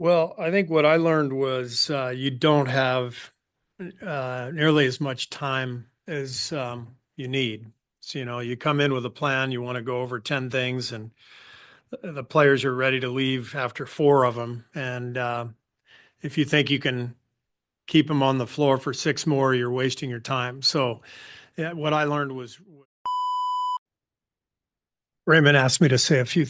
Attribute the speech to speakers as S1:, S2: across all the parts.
S1: Well, I think what I learned was you don't have nearly as much time as you need. So, you come in with a plan, you want to go over 10 things, and the players are ready to leave after four of them. And if you think you can keep them on the floor for six more, you're wasting your time. So, yeah, what I learned was Raymond asked me to say a few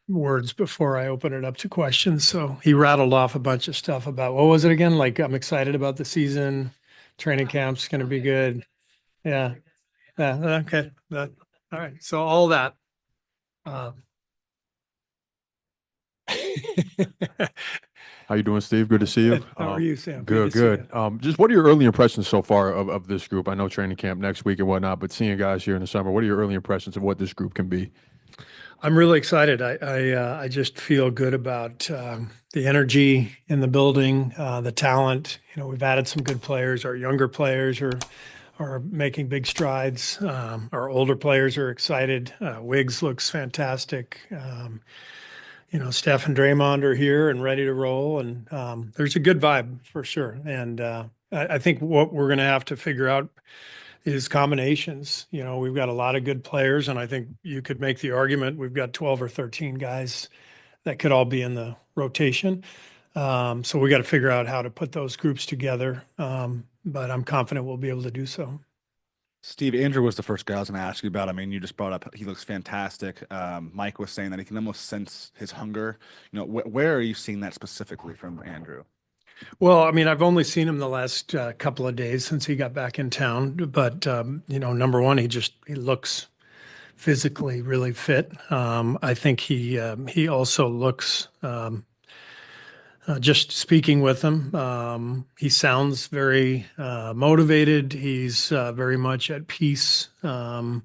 S1: words before I open it up to questions. So he rattled off a bunch of stuff about what was it again? Like, I'm excited about the season. Training camp's going to be good. Yeah. Yeah. Okay. All right. So all that. Uh,
S2: How you doing, Steve? Good to see you.
S1: Good. How are you, Sam? Good to
S2: Good,
S1: see you.
S2: good. Just what are your early impressions so far of this group? I know training camp next week and whatnot, but seeing guys here in the summer, what are your early impressions of what this group can be?
S1: I'm really excited. I just feel good about the energy in the building, the talent. We've added some good players. Our younger players are making big strides. Our older players are excited. Wiggs looks fantastic. Steph and Draymond are here and ready to roll, and there's a good vibe for sure. And I think what we're going to have to figure out is combinations. We've got a lot of good players, and I think you could make the argument we've got 12 or 13 guys that could all be in the rotation. So we got to figure out how to put those groups together. But I'm confident we'll be able to do so.
S3: Steve, Andrew was the first guy I was going to ask you about. I mean, you just brought up he looks fantastic. Mike was saying that he can almost sense his hunger. Where are you seeing that specifically from Andrew?
S1: Well, I mean, I've only seen him the last couple of days since he got back in town. But number one, he looks physically really fit. I think he also looks. Just speaking with him, he sounds very motivated. He's very much at peace. I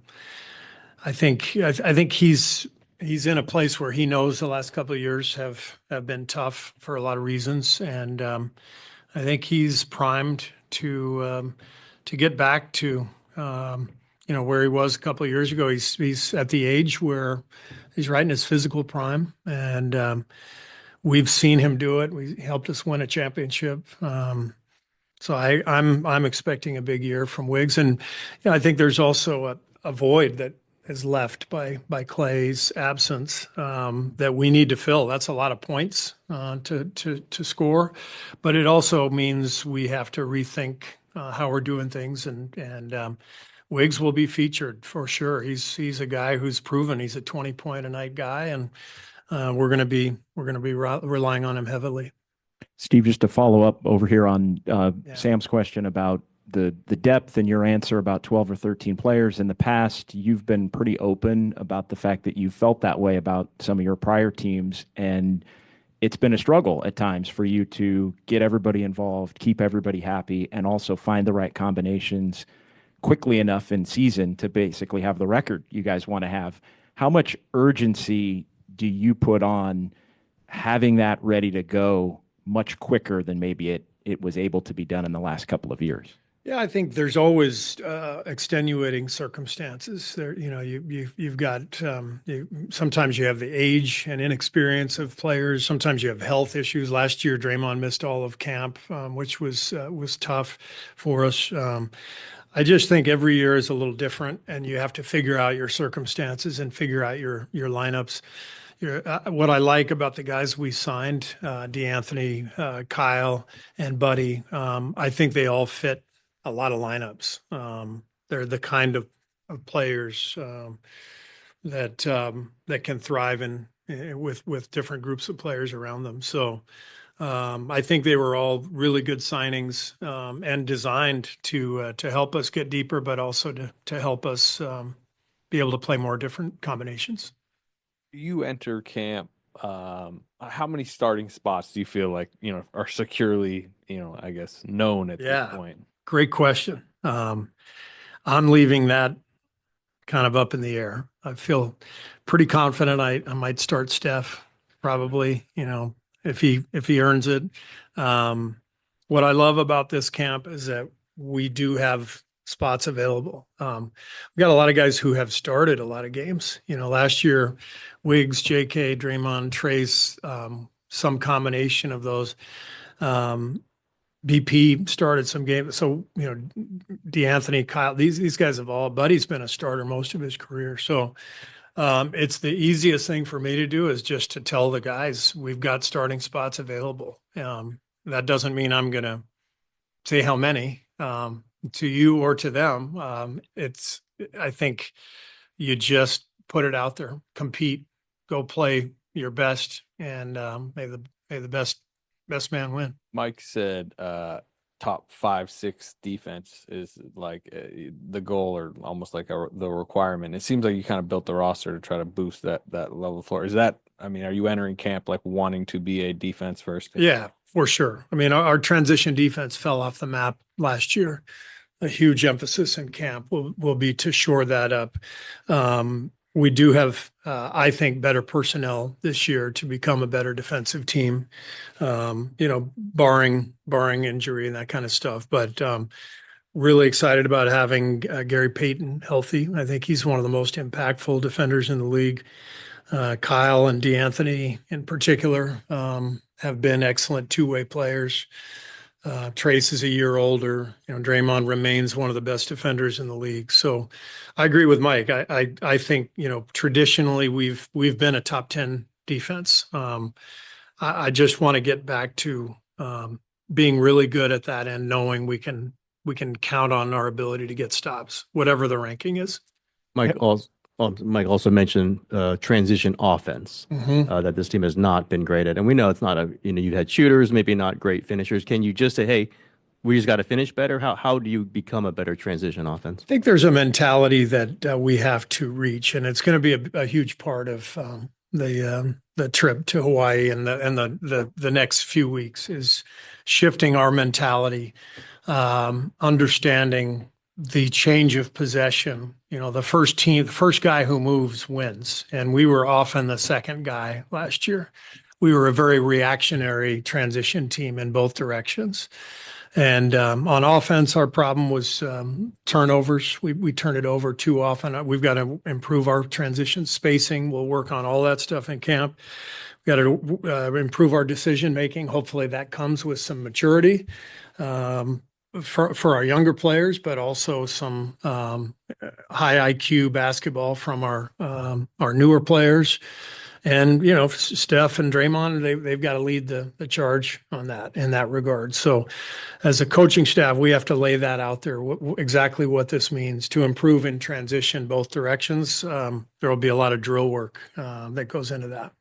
S1: think he's in a place where he knows the last couple of years have been tough for a lot of reasons, and I think he's primed to get back to where he was a couple of years ago. He's at the age where he's right in his physical prime, and we've seen him do it. He helped us win a championship. So I'm expecting a big year from Wiggs, and I think there's also a void that is left by Clay's absence that we need to fill. That's a lot of points to score, but it also means we have to rethink how we're doing things, and Wiggs will be featured for sure. He's a guy who's proven he's a 20 point a night guy, and we're gonna be relying on him heavily.
S4: Steve, just to follow up over here on
S1: Yeah.
S4: Sam's question about the depth and your answer about 12 or 13 players in the past, you've been pretty open about the fact that you felt that way about some of your prior teams, and it's been a struggle at times for you to get everybody involved, keep everybody happy, and also find the right combinations quickly enough in season to basically have the record you guys want to have. How much urgency do you put on having that ready to go much quicker than maybe it was able to be done in the last couple of years?
S1: Yeah, I think there's always extenuating circumstances. There, you've got sometimes you have the age and inexperience of players. Sometimes you have health issues. Last year, Draymond missed all of camp, which was tough for us. I just think every year is a little different, and you have to figure out your circumstances and figure out your lineups. What I like about the guys we signed, DeAnthony, Kyle, and Buddy, I think they all fit a lot of lineups. They're the kind of players that can thrive with different groups of players around them. So I think they were all really good signings and designed to help us get deeper, but also to help us be able to play more different combinations.
S5: You enter camp, how many starting spots do you feel like, are securely, I guess, known at this
S1: Yeah,
S5: point?
S1: great question. I'm leaving that kind of up in the air. I feel pretty confident I might start Steph probably, if he earns it. What I love about this camp is that we do have spots available. We got a lot of guys who have started a lot of games. Last year, Wiggs, JK, Draymond, Trace, some combination of those. BP started some games. So, DeAnthony, Kyle, these guys have all, Buddy's been a starter most of his career. So it's the easiest thing for me to do is just to tell the guys we've got starting spots available. That doesn't mean I'm going to say how many to you or to them. I think you just put it out there, compete, go play your best, and may the best man win.
S5: Mike said top 5-6 defense is like the goal, or almost like the requirement. It seems like you kind of built the roster to try to boost that level of floor. Is that, I mean, are you entering camp like wanting to be a defense first?
S1: Yeah, for sure. I mean, our transition defense fell off the map last year. A huge emphasis in camp will be to shore that up. We do have, I think, better personnel this year to become a better defensive team, barring injury and that kind of stuff. But really excited about having Gary Payton healthy. I think he's one of the most impactful defenders in the league. Kyle and DeAnthony in particular have been excellent two-way players. Trace is a year older. Draymond remains one of the best defenders in the league. So I agree with Mike. I think, traditionally we've been a top 10 defense. I just want to get back to being really good at that and knowing we can count on our ability to get stops, whatever the ranking is.
S6: Mike also mentioned transition offense that this team has not been great at. And we know it's not you've had shooters, maybe not great finishers. Can you just say, hey, we just got to finish better? How do you become a better transition offense?
S1: I think there's a mentality that we have to reach, and it's going to be a huge part of the trip to Hawaii and the next few weeks is shifting our mentality, understanding the change of possession. The first guy who moves wins. And we were often the second guy last year. We were a very reactionary transition team in both directions. And on offense, our problem was turnovers. We turn it over too often. We've got to improve our transition spacing. We'll work on all that stuff in camp. We've got to improve our decision making. Hopefully that comes with some maturity. For our younger players, but also some high IQ basketball from our newer players. And, Steph and Draymond, they've got to lead the charge on that in that regard. So as a coaching staff, we have to lay that out there, exactly what this means to improve in transition both directions. There will be a lot of drill work that goes into that.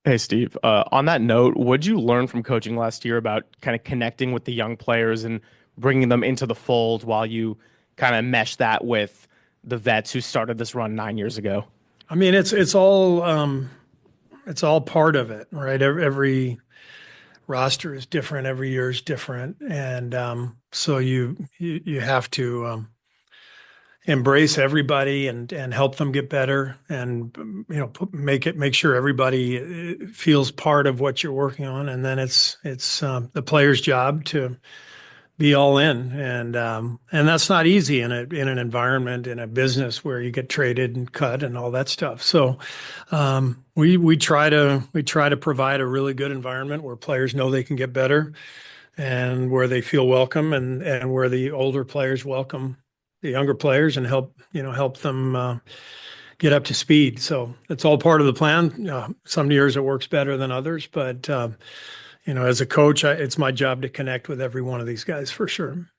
S7: Hey, Steve, on that note, what'd you learn from coaching last year about kind of connecting with the young players and bringing them into the fold while you kind of mesh that with the vets who started this run 9 years ago?
S1: I mean, it's all part of it, right? Every roster is different. Every year is different. And so you have to embrace everybody and help them get better and, make sure everybody feels part of what you're working on. And then it's the player's job to be all in, and that's not easy in an environment, in a business where you get traded and cut and all that stuff. So we try to provide a really good environment where players know they can get better, and where they feel welcome, and where the older players welcome the younger players and help them get up to speed. So it's all part of the plan. Some years it works better than others, but as a coach, it's my job to connect with every one of these guys for sure.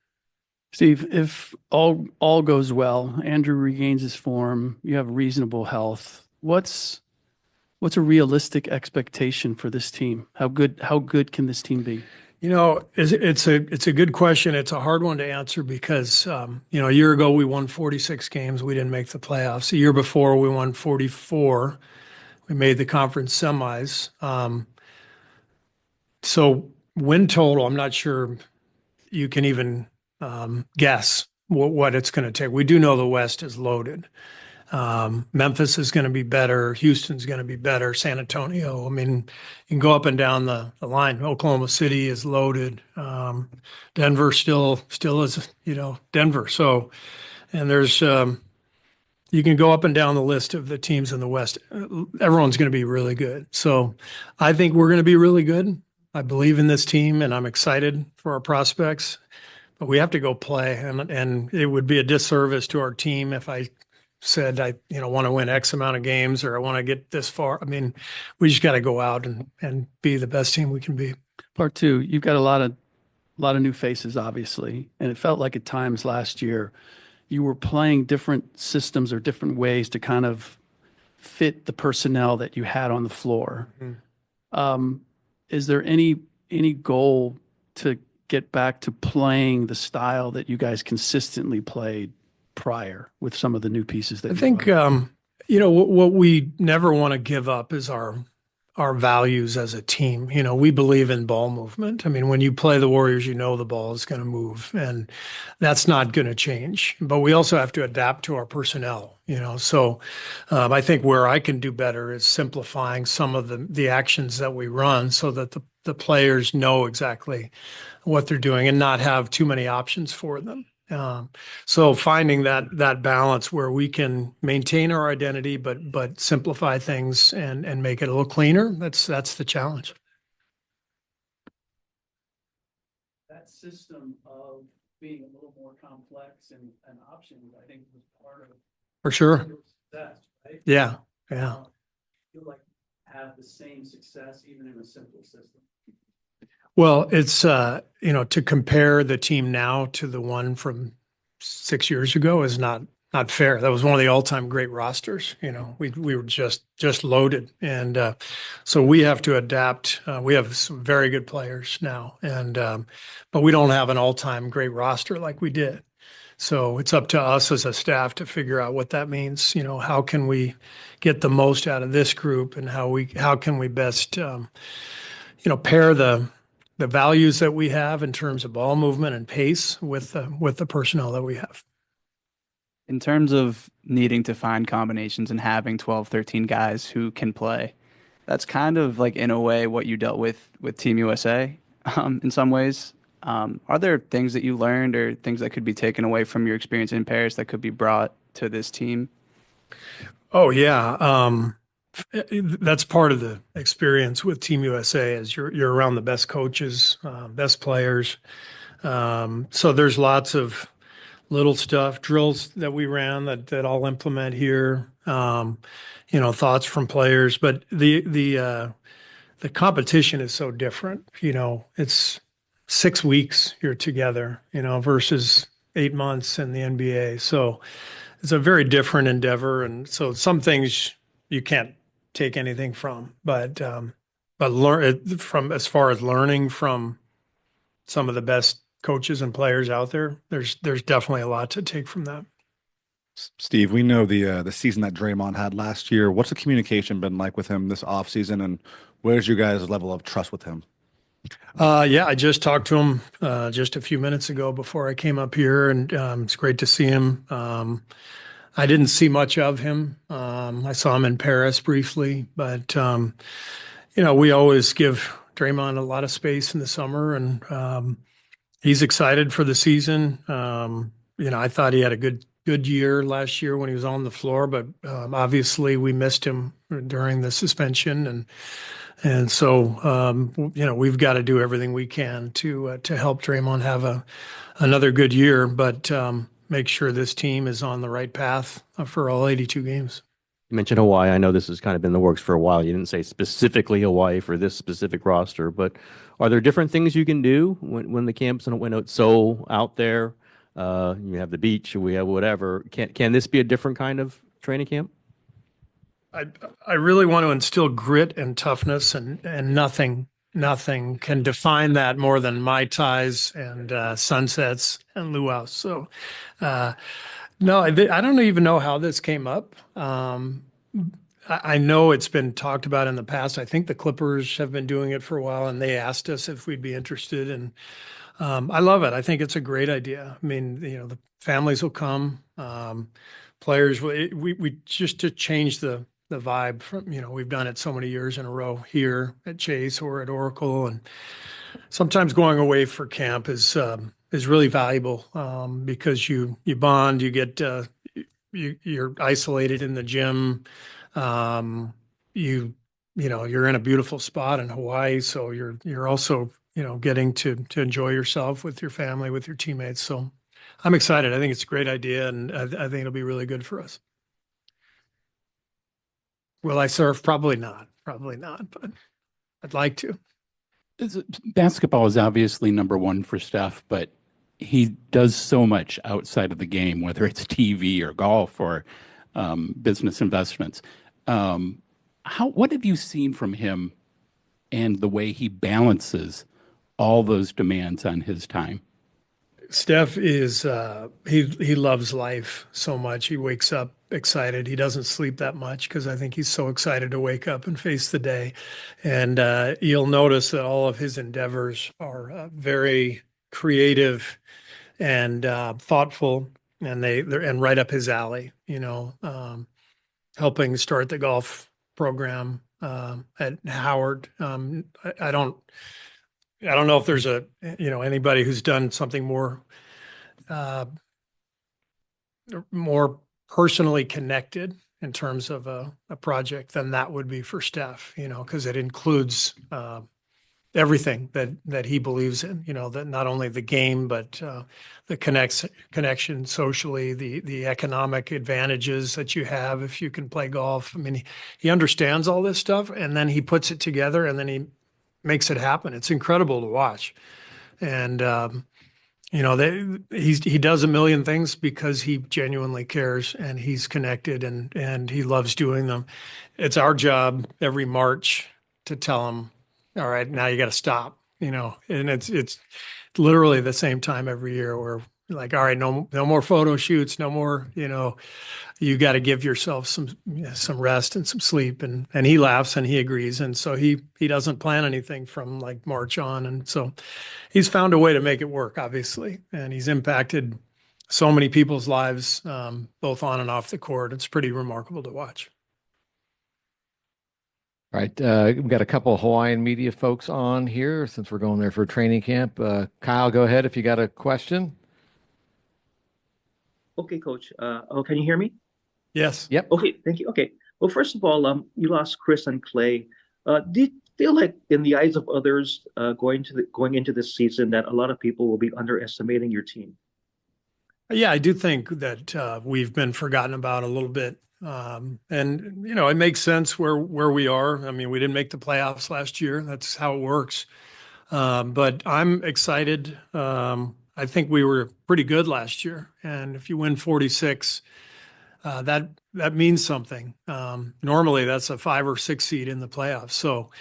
S8: Steve, if all goes well, Andrew regains his form, you have reasonable health, what's a realistic expectation for this team? How good can this team be?
S1: It's a good question. It's a hard one to answer because, a year ago we won 46 games. We didn't make the playoffs. A year before we won 44. We made the conference semis. So win total, I'm not sure you can even guess what it's going to take. We do know the West is loaded. Memphis is going to be better. Houston's going to be better. San Antonio. I mean, you can go up and down the line. Oklahoma City is loaded. Denver still is, Denver. So, and there's, you can go up and down the list of the teams in the West. Everyone's going to be really good. So I think we're going to be really good. I believe in this team, and I'm excited for our prospects. But we have to go play, and it would be a disservice to our team if I said I want to win X amount of games or I want to get this far. I mean, we just got to go out and be the best team we can be.
S8: Part two, you've got a lot of new faces, obviously, and it felt like at times last year you were playing different systems or different ways to kind of fit the personnel that you had on the floor. Is there any goal to get back to playing the style that you guys consistently played prior with some of the new pieces that
S1: I think what we never want to give up is our values as a team. We believe in ball movement. I mean, when you play the Warriors, the ball is going to move, and that's not going to change. But we also have to adapt to our personnel. So I think where I can do better is simplifying some of the actions that we run so that the players know exactly what they're doing and not have too many options for them. So finding that balance where we can maintain our identity, but simplify things and make it a little cleaner. That's the challenge.
S8: That system of being a little more complex and options, I think, was part of
S1: For sure.
S8: your success, right?
S1: Yeah.
S8: Feel like have the same success even in a simple system.
S1: Well, it's to compare the team now to the one from 6 years ago is not fair. That was one of the all-time great rosters. We were just loaded, and so we have to adapt. We have some very good players now, and but we don't have an all-time great roster like we did. So it's up to us as a staff to figure out what that means. How can we get the most out of this group, and how can we best pair the values that we have in terms of ball movement and pace with the personnel that we have.
S9: In terms of needing to find combinations and having 12, 13 guys who can play, that's kind of like, in a way, what you dealt with Team USA in some ways. Are there things that you learned or things that could be taken away from your experience in Paris that could be brought to this team?
S1: Oh, yeah. That's part of the experience with Team USA is you're around the best coaches, best players. So there's lots of little stuff, drills that we ran that I'll implement here. Thoughts from players, but the competition is so different. It's 6 weeks you're together, versus 8 months in the NBA. So it's a very different endeavor, and so some things you can't take anything from, but learn from as far as learning from some of the best coaches and players out there. There's definitely a lot to take from that.
S3: Steve, we know the season that Draymond had last year. What's the communication been like with him this offseason, and where's your guys' level of trust with him?
S1: Yeah, I just talked to him just a few minutes ago before I came up here, and it's great to see him. I didn't see much of him. I saw him in Paris briefly, but we always give Draymond a lot of space in the summer, and he's excited for the season. I thought he had a good year last year when he was on the floor, but obviously we missed him during the suspension, and so we've got to do everything we can to help Draymond have another good year, but make sure this team is on the right path for all 82 games.
S6: You mentioned Hawaii. I know this has kind of been in the works for a while. You didn't say specifically Hawaii for this specific roster, but are there different things you can do when the camp's when it's so out there? You have the beach, we have whatever. Can this be a different kind of training camp?
S1: I really want to instill grit and toughness, and nothing can define that more than Mai Tais and sunsets and luau's. So, no, I don't even know how this came up. I know it's been talked about in the past. I think the Clippers have been doing it for a while, and they asked us if we'd be interested. And I love it. I think it's a great idea. I mean, the families will come, players. We just to change the vibe from, we've done it so many years in a row here at Chase or at Oracle, and sometimes going away for camp is really valuable because you bond, you get you're isolated in the gym. You you're in a beautiful spot in Hawaii, so you're also getting to enjoy yourself with your family, with your teammates. So I'm excited. I think it's a great idea, and I think it'll be really good for us. Will I surf? Probably not. Probably not, but I'd like to.
S10: Basketball is obviously number one for Steph, but he does so much outside of the game, whether it's TV or golf or business investments. What have you seen from him and the way he balances all those demands on his time?
S1: Steph is he loves life so much. He wakes up excited. He doesn't sleep that much because I think he's so excited to wake up and face the day. And you'll notice that all of his endeavors are very creative and thoughtful, and they're right up his alley. Helping start the golf program at Howard. I don't know if there's anybody who's done something more personally connected in terms of a project than that would be for Steph, because it includes everything that he believes in, that not only the game, but the connection socially, the economic advantages that you have if you can play golf. I mean, he understands all this stuff, and then he puts it together, and then he makes it happen. It's incredible to watch. And, he does a million things because he genuinely cares, and he's connected, and he loves doing them. It's our job every March to tell him, all right, now you got to stop, and it's literally the same time every year where like, all right, no more photo shoots, no more, you got to give yourself some rest and some sleep. And he laughs and he agrees. And so he doesn't plan anything from like March on. And so he's found a way to make it work, obviously. And he's impacted so many people's lives, both on and off the court. It's pretty remarkable to watch.
S11: All right. We've got a couple of Hawaiian media folks on here since we're going there for training camp. Kyle, go ahead if you got a question.
S12: Okay, Coach. Can you hear me?
S1: Yes.
S11: Yep.
S12: Okay, thank you. Okay. Well, first of all, you lost Chris and Clay. Do you feel like, in the eyes of others, going into this season, that a lot of people will be underestimating your team?
S1: Yeah, I do think that we've been forgotten about a little bit. And it makes sense where we are. I mean, we didn't make the playoffs last year. That's how it works. But I'm excited. I think we were pretty good last year, and if you win 46, that means something. Normally, that's a 5 or 6 seed in the playoffs. So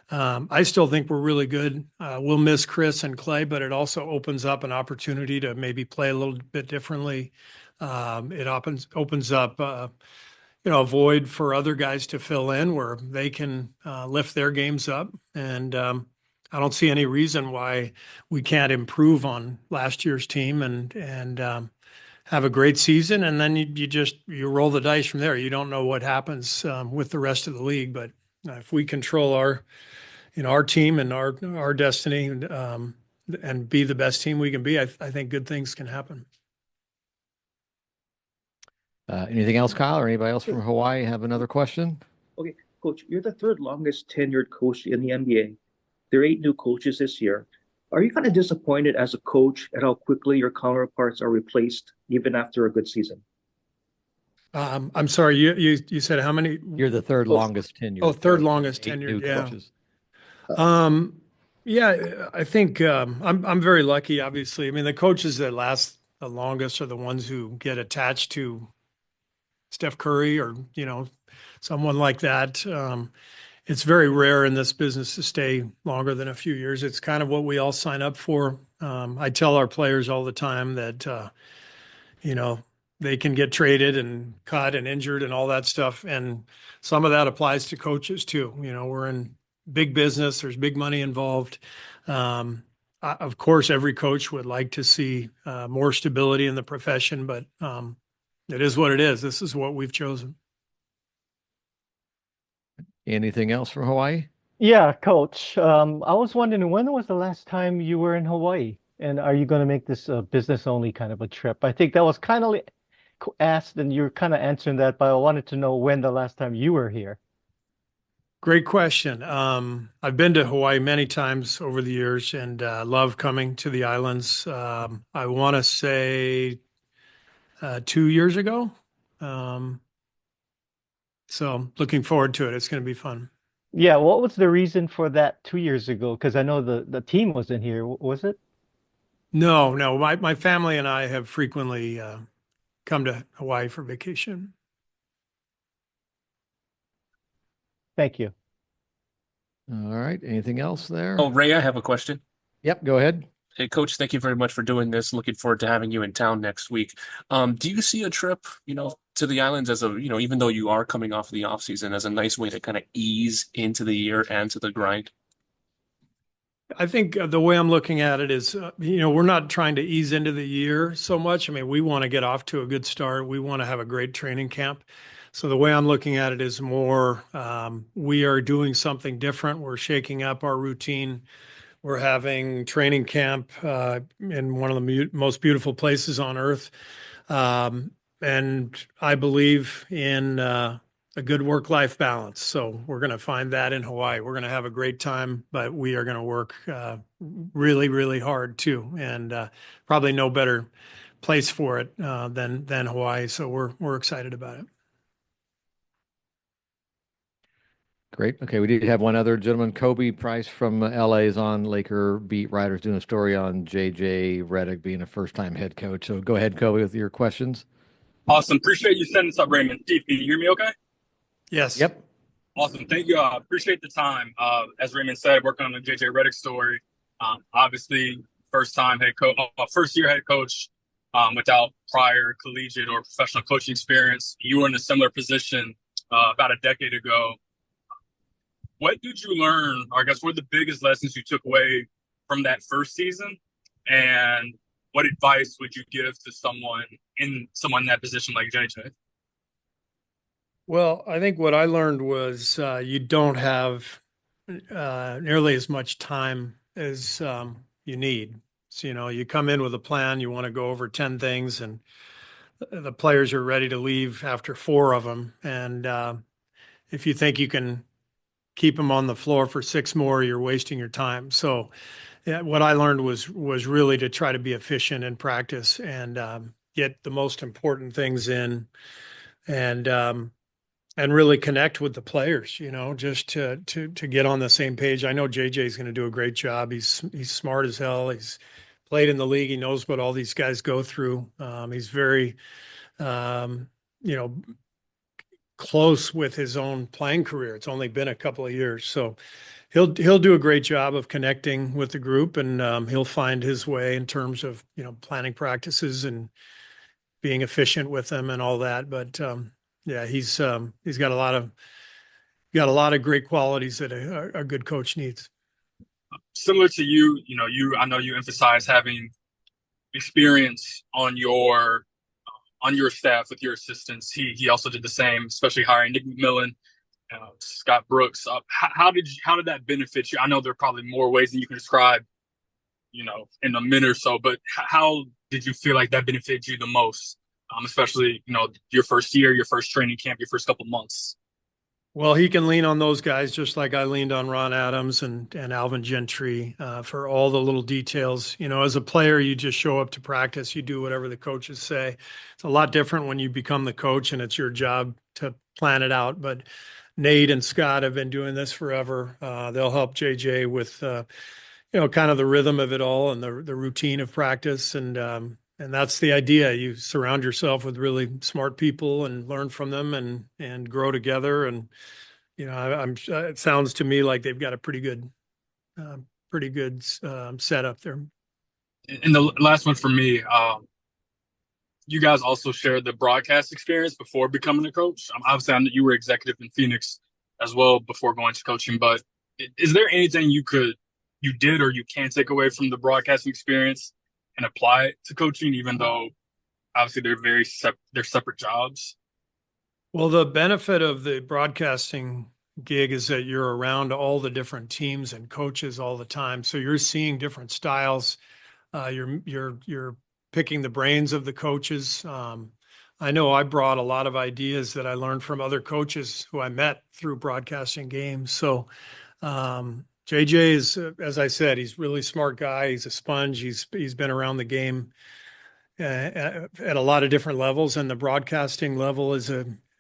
S1: I still think we're really good. We'll miss Chris and Clay, but it also opens up an opportunity to maybe play a little bit differently. It opens up a void for other guys to fill in where they can lift their games up. And I don't see any reason why we can't improve on last year's team and have a great season. And then you roll the dice from there. You don't know what happens with the rest of the league, but if we control our team and our destiny and be the best team we can be, I think good things can happen.
S11: Anything else, Kyle, or anybody else from Hawaii have another question?
S12: Okay, Coach, you're the third longest tenured coach in the NBA. There are 8 new coaches this year. Are you kind of disappointed as a coach at how quickly your counterparts are replaced, even after a good season?
S1: I'm sorry, you said how many?
S11: You're the third longest tenured.
S1: Oh, third longest
S11: 8
S1: tenured,
S11: new
S1: yeah.
S11: coaches.
S1: Yeah, I think I'm very lucky, obviously. I mean, the coaches that last the longest are the ones who get attached to Steph Curry or, someone like that. It's very rare in this business to stay longer than a few years. It's kind of what we all sign up for. I tell our players all the time that, they can get traded and cut and injured and all that stuff. And some of that applies to coaches too. We're in big business. There's big money involved. Of course, every coach would like to see more stability in the profession, but it is what it is. This is what we've chosen.
S11: Anything else from Hawaii?
S13: Yeah, Coach. I was wondering, when was the last time you were in Hawaii? And are you going to make this a business only kind of a trip? I think that was kind of asked, and you're kind of answering that, but I wanted to know when the last time you were here.
S1: Great question. I've been to Hawaii many times over the years and love coming to the islands. I want to say 2 years ago. So looking forward to it. It's going to be fun.
S13: Yeah, what was the reason for that 2 years ago? Because I know the team was in here, was it?
S1: No, no. My family and I have frequently come to Hawaii for vacation.
S13: Thank you.
S11: All right. Anything else there?
S14: Oh, Ray, I have a question.
S11: Yep. Go ahead.
S14: Hey, Coach, thank you very much for doing this. Looking forward to having you in town next week. Do you see a trip, to the islands as a, even though you are coming off the off season, as a nice way to kind of ease into the year and to the grind?
S1: I think the way I'm looking at it is, we're not trying to ease into the year so much. I mean, we want to get off to a good start. We want to have a great training camp. So the way I'm looking at it is more, we are doing something different. We're shaking up our routine. We're having training camp in one of the most beautiful places on earth. And I believe in a good work-life balance. So we're going to find that in Hawaii. We're going to have a great time, but we are going to work really, really hard too. And probably no better place for it than Hawaii. So we're excited about it.
S11: Great. Okay, we did have one other gentleman, Kobe Price from LA, is on. Laker beat writers doing a story on JJ Redick being a first-time head coach. So go ahead, Kobe, with your questions.
S15: Awesome. Appreciate you setting this up, Raymond. Steve, can you hear me okay?
S1: Yes.
S11: Yep.
S15: Awesome. Thank you. Appreciate the time. As Raymond said, working on the JJ Redick story. Obviously, first year head coach without prior collegiate or professional coaching experience. You were in a similar position about a decade ago. What did you learn, or I guess what are the biggest lessons you took away from that first season? And what advice would you give to someone in that position like JJ?
S1: Well, I think what I learned was you don't have nearly as much time as you need. So, you come in with a plan, you want to go over 10 things, and the players are ready to leave after 4 of them. And if you think you can keep them on the floor for 6 more, you're wasting your time. So yeah, what I learned was really to try to be efficient in practice and get the most important things in and really connect with the players, just to get on the same page. I know JJ is going to do a great job. He's smart as hell. He's played in the league. He knows what all these guys go through. He's very, close with his own playing career. It's only been a couple of years, so he'll do a great job of connecting with the group, and he'll find his way in terms of planning practices and being efficient with them and all that. But yeah, he's got a lot of great qualities that a good coach needs.
S15: Similar to you, I know you emphasize having experience on your staff with your assistants. He also did the same, especially hiring Nick McMillan, Scott Brooks. How did that benefit you? I know there are probably more ways than you can describe, in a minute or so, but how did you feel like that benefited you the most? Especially, your first year, your first training camp, your first couple months.
S1: Well, he can lean on those guys just like I leaned on Ron Adams and Alvin Gentry for all the little details. As a player, you just show up to practice, you do whatever the coaches say. It's a lot different when you become the coach and it's your job to plan it out. But Nate and Scott have been doing this forever. They'll help JJ with, kind of the rhythm of it all and the routine of practice. And that's the idea. You surround yourself with really smart people and learn from them and grow together. And, it sounds to me like they've got a pretty good setup there.
S15: And the last one for me, you guys also shared the broadcast experience before becoming a coach. Obviously, I know you were executive in Phoenix as well before going to coaching, but is there anything you did or you can take away from the broadcasting experience and apply it to coaching, even though obviously they're separate jobs?
S1: Well, the benefit of the broadcasting gig is that you're around all the different teams and coaches all the time. So you're seeing different styles. You're picking the brains of the coaches. I know I brought a lot of ideas that I learned from other coaches who I met through broadcasting games. So JJ is, as I said, he's a really smart guy. He's a sponge. He's been around the game at a lot of different levels, and the broadcasting level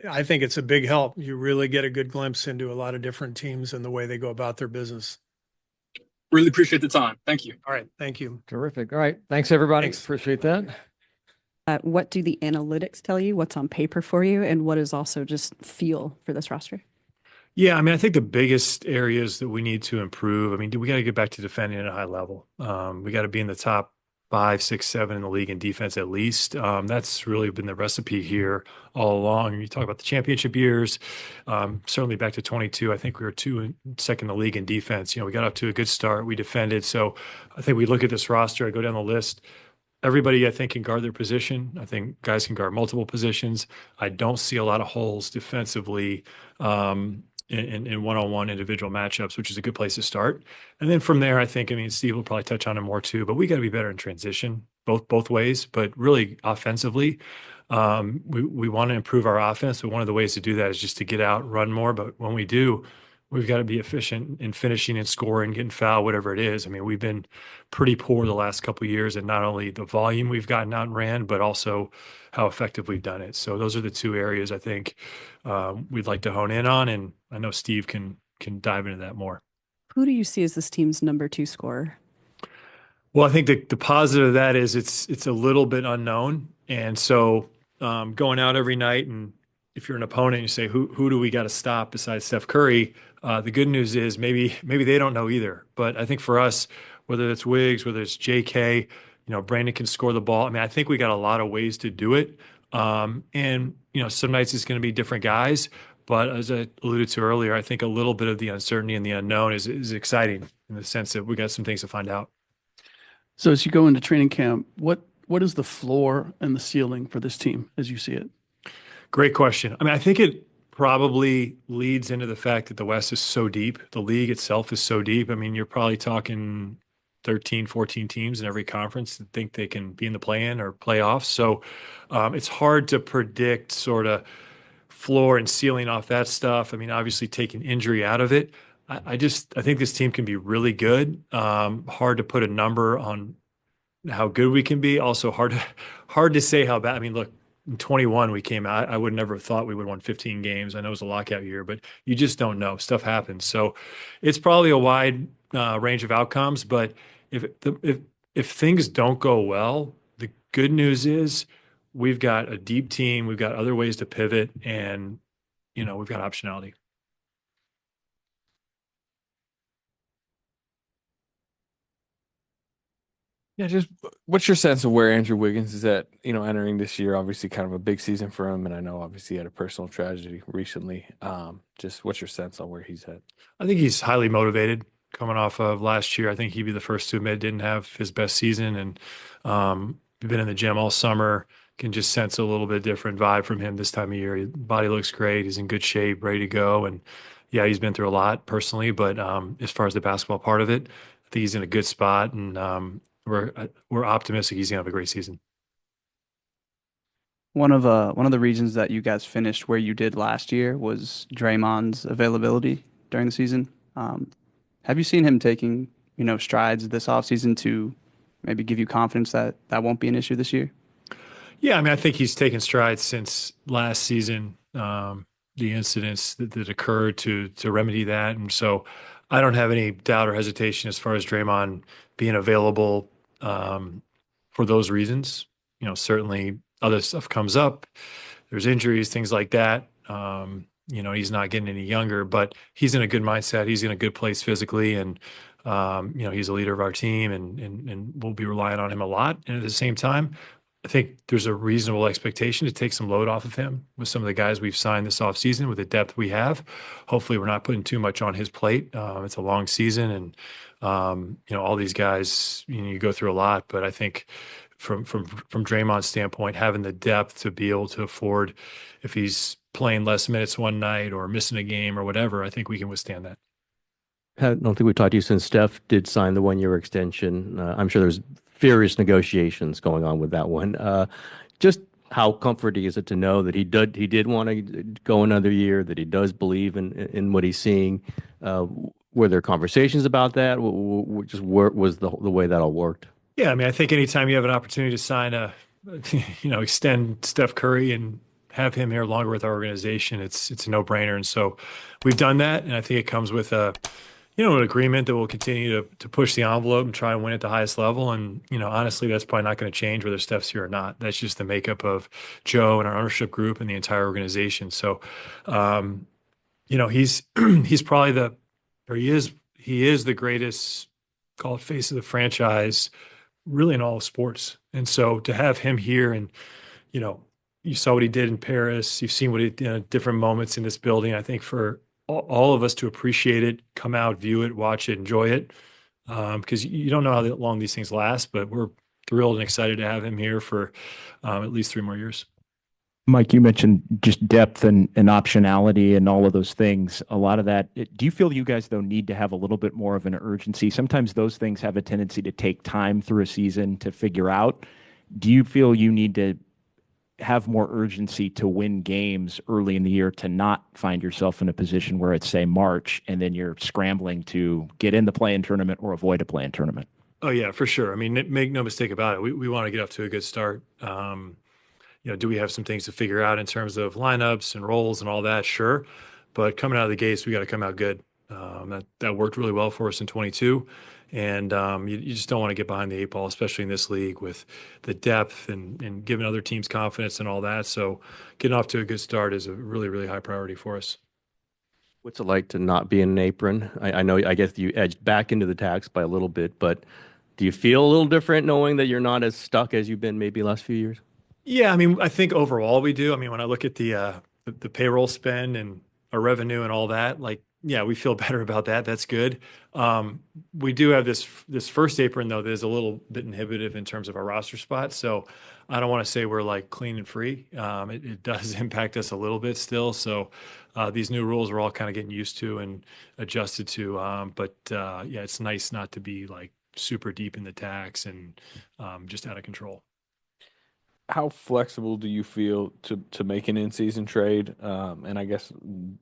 S1: I think it's a big help. You really get a good glimpse into a lot of different teams and the way they go about their business.
S15: Really appreciate the time. Thank you.
S1: All right. Thank you.
S11: Terrific. All right. Thanks, everybody.
S1: Thanks.
S11: Appreciate that.
S16: What do the analytics tell you? What's on paper for you? And what is also just feel for this roster?
S17: Yeah, I mean, I think the biggest areas that we need to improve, I mean, we got to get back to defending at a high level. We got to be in the top 5, 6, 7 in the league in defense at least. That's really been the recipe here all along. You talk about the championship years, certainly back to 22. I think we were second in the league in defense. We got up to a good start. We defended. So I think we look at this roster, I go down the list. Everybody, I think, can guard their position. I think guys can guard multiple positions. I don't see a lot of holes defensively in one-on-one individual matchups, which is a good place to start. And then from there, I mean, Steve will probably touch on it more too, but we got to be better in transition, both ways. But really, offensively, we want to improve our offense. But one of the ways to do that is just to get out, run more. But when we do, we've got to be efficient in finishing and scoring, getting fouled, whatever it is. I mean, we've been pretty poor the last couple of years, and not only the volume we've gotten out and ran, but also how effective we've done it. So those are the two areas I think we'd like to hone in on, and I know Steve can dive into that more.
S16: Who do you see as this team's number 2 scorer?
S17: Well, I think the positive of that is it's a little bit unknown, and so going out every night, and if you're an opponent, you say who do we got to stop besides Steph Curry? The good news is maybe they don't know either. But I think for us, whether it's Wiggs, whether it's JK, Brandon can score the ball. I mean, I think we got a lot of ways to do it. And some nights it's going to be different guys. But as I alluded to earlier, I think a little bit of the uncertainty and the unknown is exciting in the sense that we got some things to find out.
S8: So as you go into training camp, what is the floor and the ceiling for this team as you see it?
S17: Great question. I mean, I think it probably leads into the fact that the West is so deep. The league itself is so deep. I mean, you're probably talking 13, 14 teams in every conference that think they can be in the play-in or playoffs. So it's hard to predict sort of floor and ceiling off that stuff. I mean, obviously taking injury out of it. I think this team can be really good. Hard to put a number on how good we can be. Also hard to say how bad. I mean, look, in 21 we came out. I would never have thought we would have won 15 games. I know it was a lockout year, but you just don't know. Stuff happens. So it's probably a wide range of outcomes. But if things don't go well, the good news is we've got a deep team. We've got other ways to pivot, and we've got optionality.
S5: Yeah, just what's your sense of where Andrew Wiggins is at, entering this year? Obviously kind of a big season for him, and I know obviously he had a personal tragedy recently. Just what's your sense on where he's at?
S17: I think he's highly motivated coming off of last year. I think he'd be the first to admit didn't have his best season, and we've been in the gym all summer. Can just sense a little bit different vibe from him this time of year. His body looks great. He's in good shape, ready to go. And yeah, he's been through a lot personally, but as far as the basketball part of it, I think he's in a good spot, and we're optimistic he's gonna have a great season.
S9: One of the reasons that you guys finished where you did last year was Draymond's availability during the season. Have you seen him taking strides this offseason to maybe give you confidence that that won't be an issue this year?
S17: Yeah, I mean, I think he's taken strides since last season, the incidents that occurred to remedy that. And so I don't have any doubt or hesitation as far as Draymond being available for those reasons. Certainly other stuff comes up. There's injuries, things like that. He's not getting any younger, but he's in a good mindset. He's in a good place physically, and he's a leader of our team, and we'll be relying on him a lot. And at the same time, I think there's a reasonable expectation to take some load off of him with some of the guys we've signed this offseason with the depth we have. Hopefully we're not putting too much on his plate. It's a long season, and all these guys, you go through a lot, but I think from Draymond's standpoint, having the depth to be able to afford if he's playing less minutes one night or missing a game or whatever, I think we can withstand that.
S6: I don't think we've talked to you since Steph did sign the 1-year extension. I'm sure there's furious negotiations going on with that one. Just how comforting is it to know that he did want to go another year, that he does believe in what he's seeing? Were there conversations about that? Just where was the way that all worked?
S17: Yeah, I mean, I think anytime you have an opportunity to sign extend Steph Curry and have him here longer with our organization, it's a no-brainer. And so we've done that, and I think it comes with an agreement that we'll continue to push the envelope and try and win at the highest level. And, honestly, that's probably not going to change whether Steph's here or not. That's just the makeup of Joe and our ownership group and the entire organization. So, he's he's probably he is the greatest, call it, face of the franchise, really, in all of sports. And so to have him here, and, you saw what he did in Paris, you've seen what he did in different moments in this building. I think for all of us to appreciate it, come out, view it, watch it, enjoy it, because you don't know how long these things last, but we're thrilled and excited to have him here for at least 3 more years.
S4: Mike, you mentioned just depth and optionality and all of those things. A lot of that, do you feel you guys, though, need to have a little bit more of an urgency? Sometimes those things have a tendency to take time through a season to figure out. Do you feel you need to have more urgency to win games early in the year, to not find yourself in a position where it's, say, March, and then you're scrambling to get in the play-in tournament or avoid a play-in tournament?
S17: Oh, yeah, for sure. I mean, make no mistake about it. We want to get off to a good start. Do we have some things to figure out in terms of lineups and roles and all that? Sure. But coming out of the gates, we got to come out good. That worked really well for us in 22. And you just don't want to get behind the 8 ball, especially in this league with the depth and giving other teams confidence and all that. So getting off to a good start is a really, really high priority for us.
S6: What's it like to not be in an apron? I know, I guess you edged back into the tax by a little bit, but do you feel a little different knowing that you're not as stuck as you've been maybe last few years?
S17: Yeah, I mean, I think overall we do. I mean, when I look at the payroll spend and our revenue and all that, like, yeah, we feel better about that. That's good. We do have this first apron, though, that is a little bit inhibitive in terms of our roster spot. So I don't want to say we're like clean and free. It does impact us a little bit still. So these new rules we're all kind of getting used to and adjusted to. But yeah, it's nice not to be like super deep in the tax and just out of control.
S5: How flexible do you feel to make an in-season trade? And I guess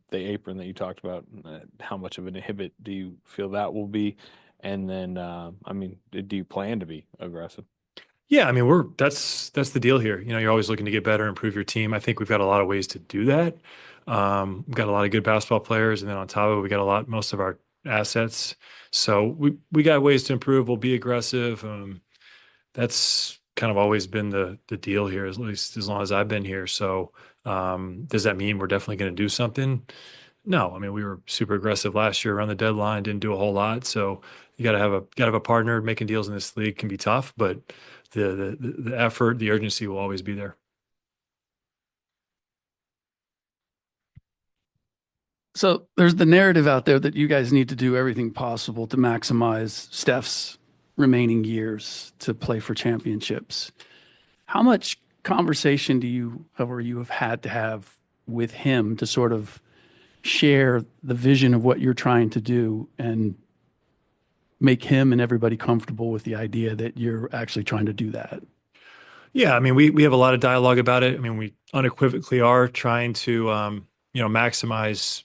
S5: the apron that you talked about, how much of an inhibit do you feel that will be? And then, I mean, do you plan to be aggressive?
S17: Yeah, I mean, that's the deal here. You're always looking to get better, improve your team. I think we've got a lot of ways to do that. We've got a lot of good basketball players, and then on top of it, we got most of our assets. So we got ways to improve. We'll be aggressive. That's kind of always been the deal here, at least as long as I've been here. So does that mean we're definitely going to do something? No. I mean, we were super aggressive last year around the deadline, didn't do a whole lot. So you got to have a partner. Making deals in this league can be tough, but the effort, the urgency will always be there.
S8: So there's the narrative out there that you guys need to do everything possible to maximize Steph's remaining years to play for championships. How much conversation do you have had to have with him to sort of share the vision of what you're trying to do and make him and everybody comfortable with the idea that you're actually trying to do that?
S17: Yeah, I mean, we have a lot of dialogue about it. I mean, we unequivocally are trying to maximize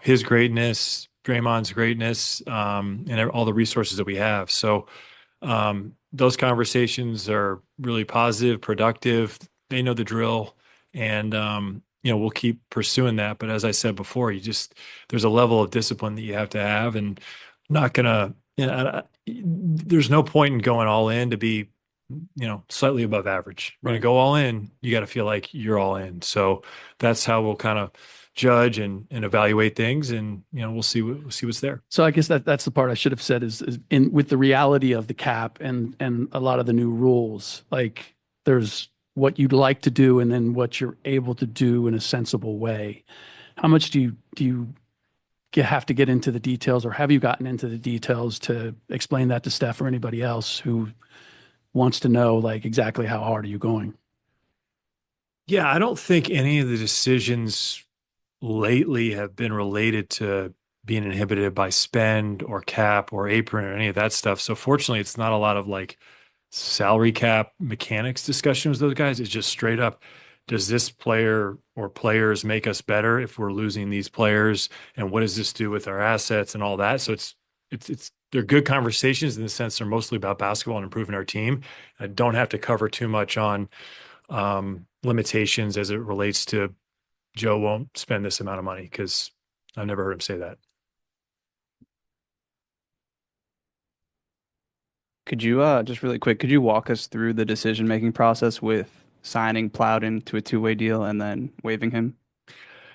S17: his greatness, Draymond's greatness, and all the resources that we have. So those conversations are really positive, productive. They know the drill, and we'll keep pursuing that. But as I said before, there's a level of discipline that you have to have, and not gonna. There's no point in going all in to be, slightly above average. When you go all in, you got to feel like you're all in. So that's how we'll kind of judge and evaluate things, and we'll see what's there.
S8: So I guess that's the part I should have said is in with the reality of the cap and a lot of the new rules, like there's what you'd like to do and then what you're able to do in a sensible way. How much do you have to get into the details, or have you gotten into the details to explain that to Steph or anybody else who wants to know, like, exactly how hard are you going?
S17: Yeah, I don't think any of the decisions lately have been related to being inhibited by spend or cap or apron or any of that stuff. So fortunately, it's not a lot of like salary cap mechanics discussions with those guys. It's just straight up, does this player or players make us better if we're losing these players? And what does this do with our assets and all that? So they're good conversations in the sense they're mostly about basketball and improving our team. I don't have to cover too much on limitations as it relates to Joe won't spend this amount of money, because I've never heard him say that.
S9: Could you just really quick, could you walk us through the decision-making process with signing Plowden to a two-way deal and then waiving him?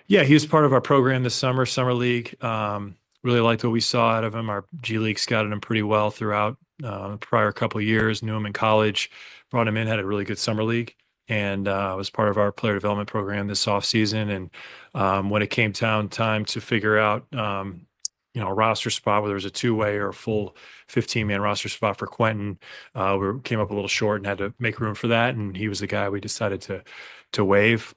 S17: Yeah, he was part of our program this summer league. Really liked what we saw out of him. Our G League scouted him pretty well throughout the prior couple of years, knew him in college, brought him in, had a really good summer league, and was part of our player development program this offseason. And when it came time to figure out, a roster spot, whether it was a two-way or a full 15-man roster spot for Quentin, we came up a little short and had to make room for that. And he was the guy we decided to waive.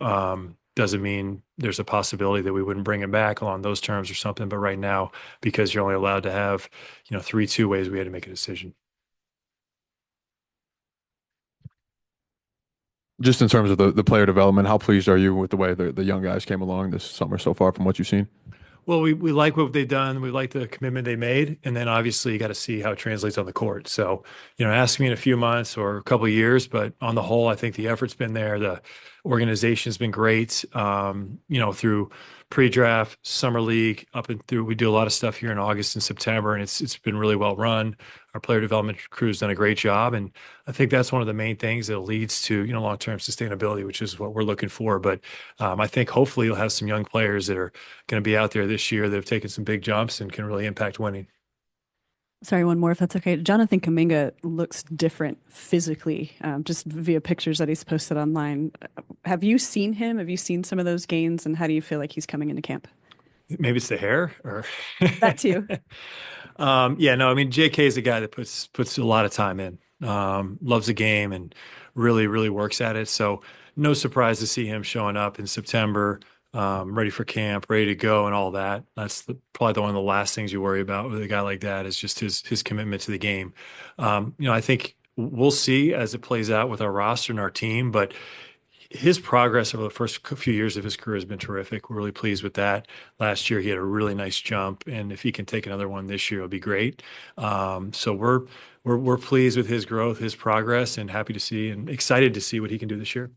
S17: Doesn't mean there's a possibility that we wouldn't bring him back along those terms or something. But right now, because you're only allowed to have, 3 two-ways, we had to make a decision.
S2: Just in terms of the player development, how pleased are you with the way the young guys came along this summer so far from what you've seen?
S17: Well, we like what they've done. We like the commitment they made. And then obviously you got to see how it translates on the court. So, ask me in a few months or a couple of years, but on the whole, I think the effort's been there. The organization's been great, through pre-draft, summer league, up and through. We do a lot of stuff here in August and September, and it's been really well run. Our player development crew's done a great job. And I think that's one of the main things that leads to, long-term sustainability, which is what we're looking for. But I think hopefully you'll have some young players that are going to be out there this year that have taken some big jumps and can really impact winning.
S16: Sorry, one more if that's okay. Jonathan Kuminga looks different physically, just via pictures that he's posted online. Have you seen him? Have you seen some of those gains? And how do you feel like he's coming into camp?
S17: Maybe it's the hair or
S16: that too.
S17: JK is a guy that puts a lot of time in, loves the game and really, really works at it. So no surprise to see him showing up in September, ready for camp, ready to go and all that. That's probably one of the last things you worry about with a guy like that is just his commitment to the game. I think we'll see as it plays out with our roster and our team, but his progress over the first few years of his career has been terrific. We're really pleased with that. Last year, he had a really nice jump, and if he can take another one this year, it'll be great. So we're pleased with his growth, his progress, and happy to see and excited to see what he can do this year.